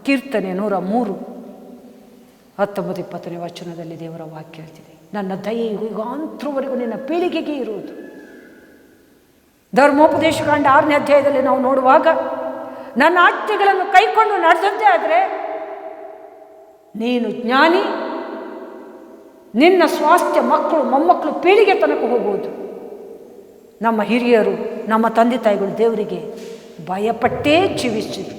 ಕೀರ್ತನೆ 103 19-20ನೇ ವಚನದಲ್ಲಿ ದೇವರ ವಾಕ್ಯ ಹೇಳ್ತಿದೆ, ನನ್ನ ದಯೆ ಯುಗಾಂತರವರೆಗೂ ನಿನ್ನ ಪೀಳಿಗೆಗೆ ಇರುವುದು. ಧರ್ಮೋಪದೇಶ ಕಾಂಡ 6ನೇ ಅಧ್ಯಾಯದಲ್ಲಿ ನಾವು ನೋಡುವಾಗ ನನ್ನ ಆಜ್ಞೆಗಳನ್ನು ಕೈಕೊಂಡು ನಡೆದಂತೆ ಆದರೆ ನೀನು ಜ್ಞಾನಿ, ನಿನ್ನ ಸ್ವಾಸ್ಥ್ಯ ಮಕ್ಕಳು ಮೊಮ್ಮಕ್ಕಳು ಪೀಳಿಗೆ ತನಕ ಹೋಗುವುದು. ನಮ್ಮ ಹಿರಿಯರು, ನಮ್ಮ ತಂದೆ ತಾಯಿಗಳು ದೇವರಿಗೆ ಭಯಪಟ್ಟೇ ಜೀವಿಸಿದರು.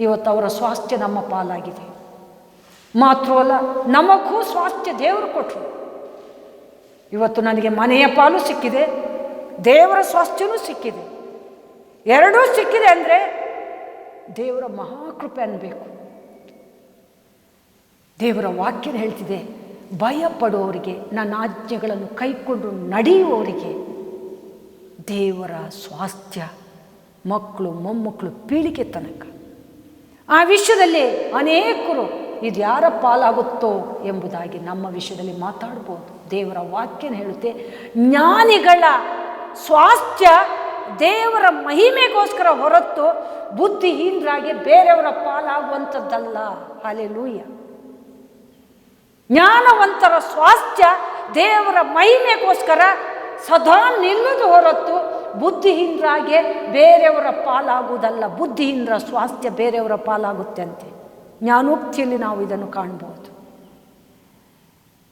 ಇವತ್ತು ಅವರ ಸ್ವಾಸ್ಥ್ಯ ನಮ್ಮ ಪಾಲಾಗಿದೆ. ಮಾತ್ರವಲ್ಲ, ನಮಗೂ ಸ್ವಾಸ್ಥ್ಯ ದೇವರು ಕೊಟ್ಟರು. ಇವತ್ತು ನನಗೆ ಮನೆಯ ಪಾಲು ಸಿಕ್ಕಿದೆ, ದೇವರ ಸ್ವಾಸ್ಥ್ಯವೂ ಸಿಕ್ಕಿದೆ. ಎರಡೂ ಸಿಕ್ಕಿದೆ ಅಂದರೆ ದೇವರ ಮಹಾಕೃಪೆ ಅನ್ನಬೇಕು. ದೇವರ ವಾಕ್ಯ ಹೇಳ್ತಿದೆ, ಭಯಪಡುವವರಿಗೆ, ನನ್ನ ಆಜ್ಞೆಗಳನ್ನು ಕೈಕೊಂಡು ನಡೆಯುವವರಿಗೆ ದೇವರ ಸ್ವಾಸ್ಥ್ಯ ಮಕ್ಕಳು ಮೊಮ್ಮಕ್ಕಳು ಪೀಳಿಗೆ ತನಕ. ಆ ವಿಷಯದಲ್ಲಿ ಅನೇಕರು ಇದು ಯಾರ ಪಾಲಾಗುತ್ತೋ ಎಂಬುದಾಗಿ ನಮ್ಮ ವಿಷಯದಲ್ಲಿ ಮಾತಾಡ್ಬೋದು. ದೇವರ ವಾಕ್ಯನ ಹೇಳುತ್ತೆ, ಜ್ಞಾನಿಗಳ ಸ್ವಾಸ್ಥ್ಯ ದೇವರ ಮಹಿಮೆಗೋಸ್ಕರ ಹೊರತು ಬುದ್ಧಿಹೀನರಾಗಿ ಬೇರೆಯವರ ಪಾಲಾಗುವಂಥದ್ದಲ್ಲ. ಹಲ್ಲೆಲೂಯಾ. ಜ್ಞಾನವಂತರ ಸ್ವಾಸ್ಥ್ಯ ದೇವರ ಮಹಿಮೆಗೋಸ್ಕರ ಸದಾ ನಿಲ್ಲುವುದು ಹೊರತು ಬುದ್ಧಿಹೀನರಾಗಿ ಬೇರೆಯವರ ಪಾಲಾಗುವುದಲ್ಲ. ಬುದ್ಧಿಹೀನರ ಸ್ವಾಸ್ಥ್ಯ ಬೇರೆಯವರ ಪಾಲಾಗುತ್ತೆ ಅಂತೆ. ಜ್ಞಾನೋಕ್ತಿಯಲ್ಲಿ ನಾವು ಇದನ್ನು ಕಾಣ್ಬೋದು.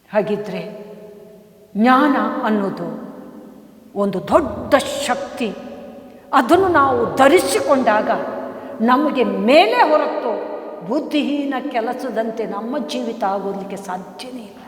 ಹಾಗಿದ್ರೆ ಜ್ಞಾನ ಅನ್ನೋದು ಒಂದು ದೊಡ್ಡ ಶಕ್ತಿ. ಅದನ್ನು ನಾವು ಧರಿಸಿಕೊಂಡಾಗ ನಮಗೆ ಮೇಲೆ ಹೊರತು ಬುದ್ಧಿಹೀನ ಕೆಲಸದಂತೆ ನಮ್ಮ ಜೀವಿತ ಆಗೋದಕ್ಕೆ ಸಾಧ್ಯವೇ ಇಲ್ಲ.